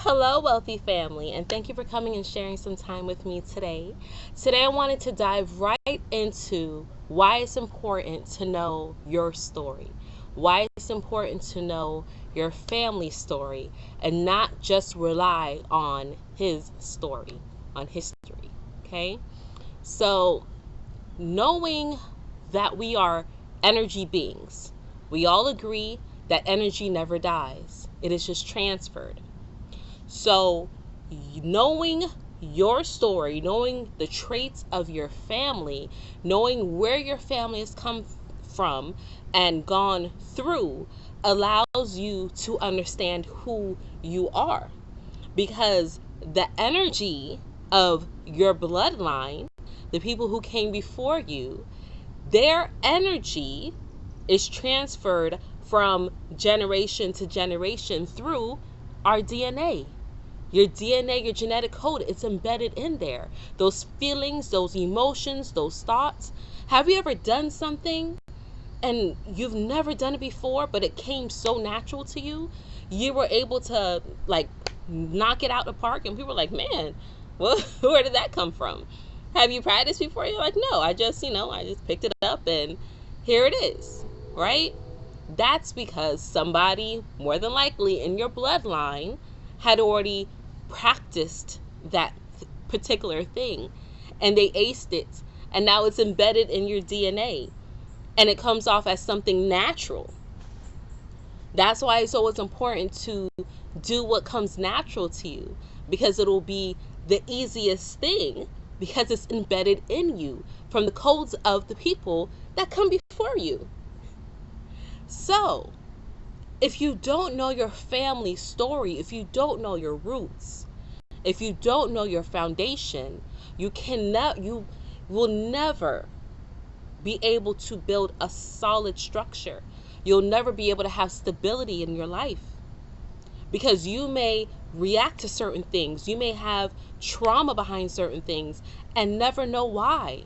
Hello, wealthy family, and thank you for coming and sharing some time with me today. Today, I wanted to dive right into why it's important to know your story, why it's important to know your family story, and not just rely on his story, on history. Okay? So, knowing that we are energy beings, we all agree that energy never dies, it is just transferred. So, knowing your story, knowing the traits of your family, knowing where your family has come from and gone through allows you to understand who you are. Because the energy of your bloodline, the people who came before you, their energy is transferred from generation to generation through our DNA. Your DNA, your genetic code, it's embedded in there. Those feelings, those emotions, those thoughts. Have you ever done something and you've never done it before, but it came so natural to you? You were able to knock it out the park, and people were like, man, well, where did that come from? Have you practiced before? You're like, no, I just picked it up and here it is, right? That's because somebody, more than likely in your bloodline, had already practiced that particular thing and they aced it, and now it's embedded in your DNA and it comes off as something natural. That's why it's always important to do what comes natural to you, because it'll be the easiest thing, because it's embedded in you from the codes of the people that come before you. So if you don't know your family story, if you don't know your roots, if you don't know your foundation, you will never be able to build a solid structure. You'll never be able to have stability in your life, because you may react to certain things. You may have trauma behind certain things and never know why.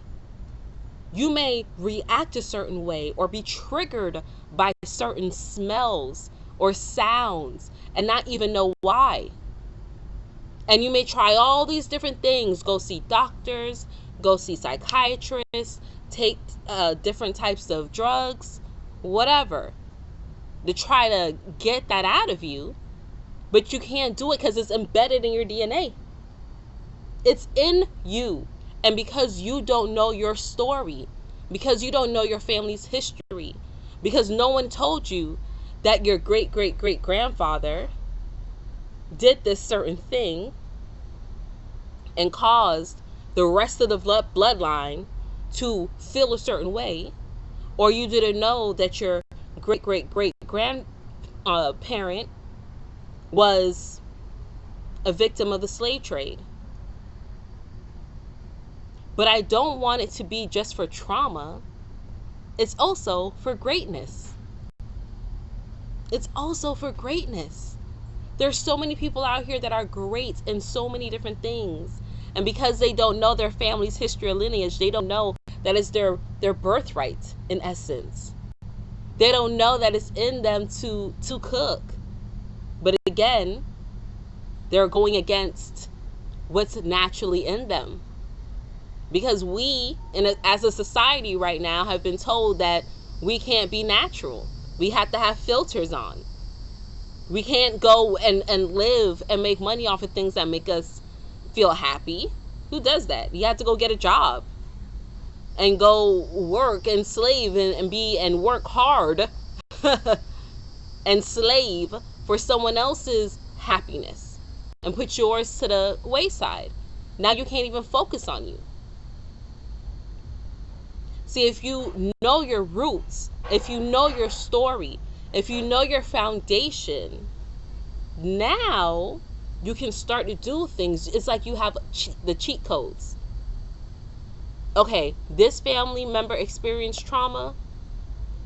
You may react a certain way or be triggered by certain smells or sounds and not even know why. And you may try all these different things, go see doctors, go see psychiatrists, take different types of drugs, whatever, to try to get that out of you. But you can't do it because it's embedded in your DNA. It's in you. And because you don't know your story, because you don't know your family's history, because no one told you that your great-great-great-grandfather did this certain thing and caused the rest of the bloodline to feel a certain way, or you didn't know that your great-great-great-grandparent was a victim of the slave trade. But I don't want it to be just for trauma. It's also for greatness. It's also for greatness. There's so many people out here that are great in so many different things. And because they don't know their family's history or lineage, they don't know that it's their birthright, in essence. They don't know that it's in them to cook. But again, they're going against what's naturally in them. Because we, as a society right now, have been told that we can't be natural. We have to have filters on. We can't go and live and make money off of things that make us feel happy. Who does that? You have to go get a job and go work and slave and work hard and slave for someone else's happiness and put yours to the wayside. Now you can't even focus on you. See, if you know your roots, if you know your story, if you know your foundation, now you can start to do things. It's like you have the cheat codes. Okay, this family member experienced trauma.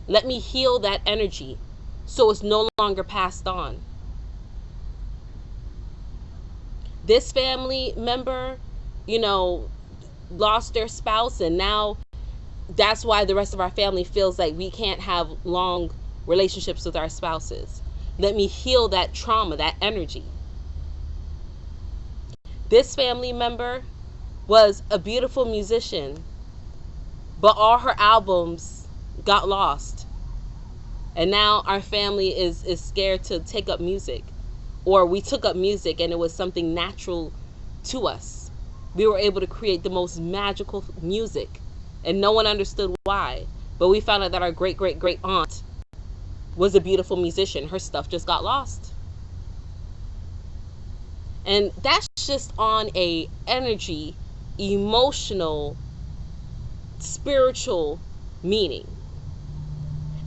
Let me heal that energy so it's no longer passed on. This family member, lost their spouse, and now that's why the rest of our family feels like we can't have long relationships with our spouses. Let me heal that trauma, that energy. This family member was a beautiful musician, but all her albums got lost. And now our family is scared to take up music. Or we took up music and it was something natural to us. We were able to create the most magical music and no one understood why. But we found out that our great great great aunt was a beautiful musician. Her stuff just got lost. And that's just on a energy, emotional, spiritual meaning.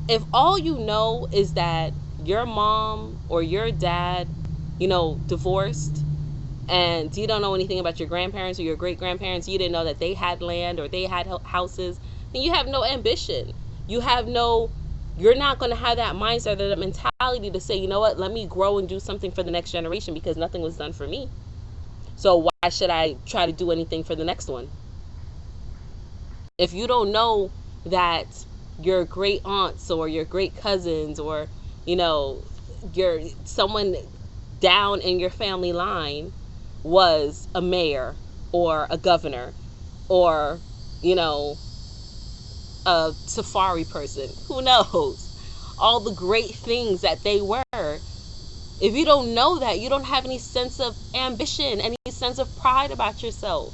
If all you know is that your mom or your dad, divorced, and you don't know anything about your grandparents or your great grandparents, you didn't know that they had land or they had houses, then you have no ambition. You're not going to have that mindset or that mentality to say, you know what, let me grow and do something for the next generation because nothing was done for me. So why should I try to do anything for the next one? If you don't know that your great aunts or your great cousins or, your someone down in your family line was a mayor or a governor or, a safari person, who knows? All the great things that they were. If you don't know that, you don't have any sense of ambition, any sense of pride about yourself.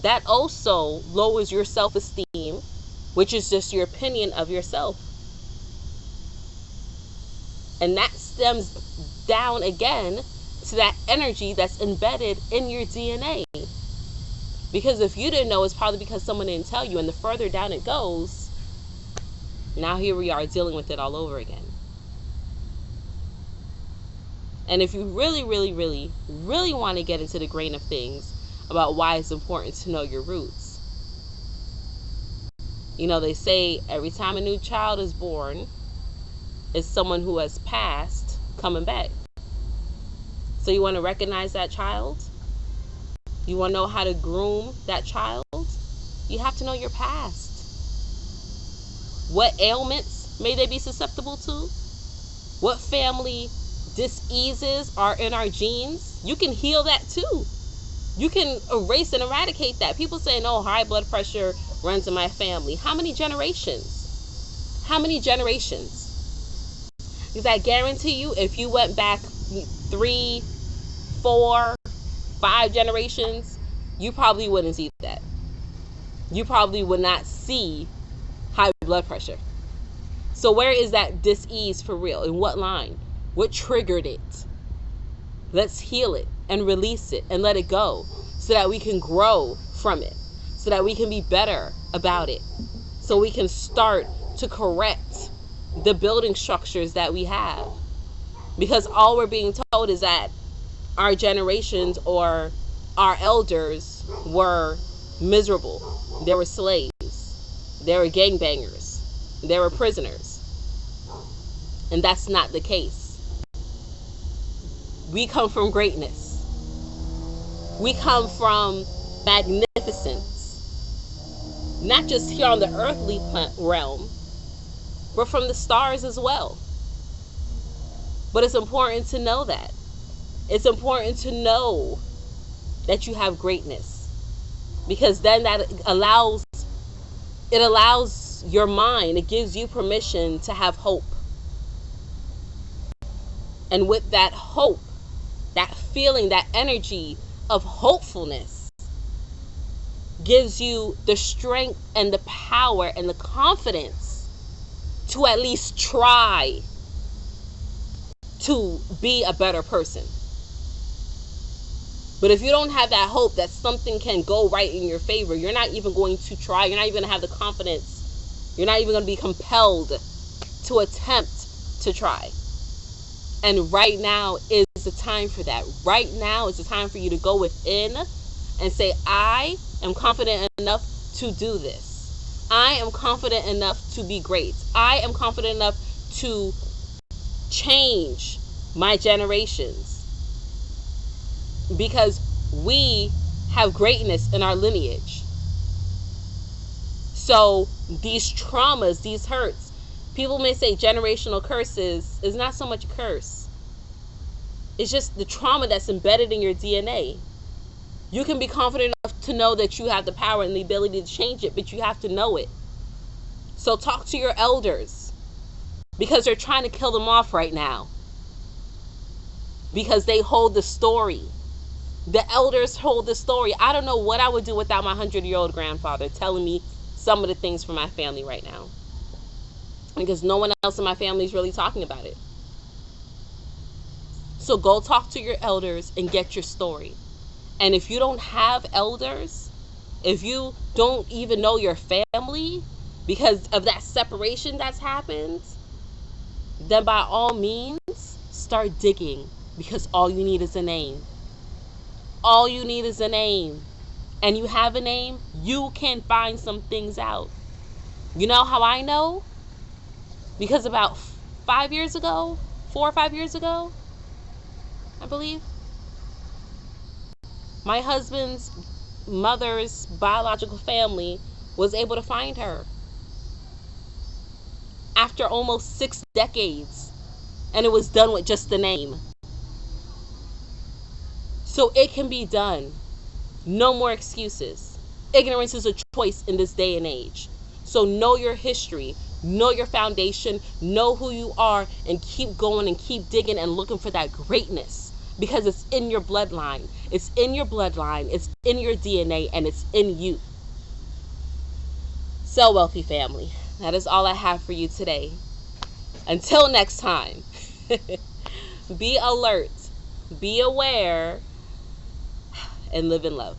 That also lowers your self-esteem, which is just your opinion of yourself. And that stems down again to that energy that's embedded in your DNA. Because if you didn't know, it's probably because someone didn't tell you. And the further down it goes, now here we are dealing with it all over again. And if you really, really, really, really want to get into the grain of things about why it's important to know your roots, they say every time a new child is born, it's someone who has passed coming back. So you want to recognize that child? You want to know how to groom that child? You have to know your past. What ailments may they be susceptible to? What family diseases are in our genes? You can heal that too. You can erase and eradicate that. People say, no, high blood pressure runs in my family. How many generations? How many generations? Because I guarantee you, if you went back 3, 4, 5 generations, you probably wouldn't see that. You probably would not see high blood pressure. So where is that dis-ease for real? In what line? What triggered it? Let's heal it and release it and let it go so that we can grow from it, so that we can be better about it, so we can start to correct the building structures that we have. Because all we're being told is that our generations or our elders were miserable. They were slaves. They were gangbangers. They were prisoners. And that's not the case. We come from greatness. We come from magnificence. Not just here on the earthly realm, but from the stars as well. But it's important to know that. It's important to know that you have greatness. Because then that allows your mind, it gives you permission to have hope. And with that hope, that feeling, that energy of hopefulness gives you the strength and the power and the confidence to at least try to be a better person. But if you don't have that hope that something can go right in your favor, you're not even going to try. You're not even going to have the confidence. You're not even going to be compelled to attempt to try. And right now is the time for that. Right now is the time for you to go within and say, I am confident enough to do this. I am confident enough to be great. I am confident enough to change my generations. Because we have greatness in our lineage. So these traumas, these hurts, people may say generational curses is not so much a curse. It's just the trauma that's embedded in your DNA. You can be confident enough to know that you have the power and the ability to change it, but you have to know it. So talk to your elders, because they're trying to kill them off right now, because they hold the story. The elders hold the story. I don't know what I would do without my 100-year-old grandfather telling me some of the things from my family right now, because no one else in my family is really talking about it. So go talk to your elders and get your story. And if you don't have elders, if you don't even know your family because of that separation that's happened, then by all means, start digging, because all you need is a name. All you need is a name. And you have a name, you can find some things out. You know how I know? Because about 5 years ago, 4 or 5 years ago, I believe, my husband's mother's biological family was able to find her after almost 6 decades, and it was done with just the name. So it can be done. No more excuses. Ignorance is a choice in this day and age. So know your history, know your foundation, know who you are, and keep going and keep digging and looking for that greatness, because it's in your bloodline. It's in your bloodline. It's in your DNA, and it's in you. So, wealthy family, that is all I have for you today. Until next time, be alert, be aware, and live in love.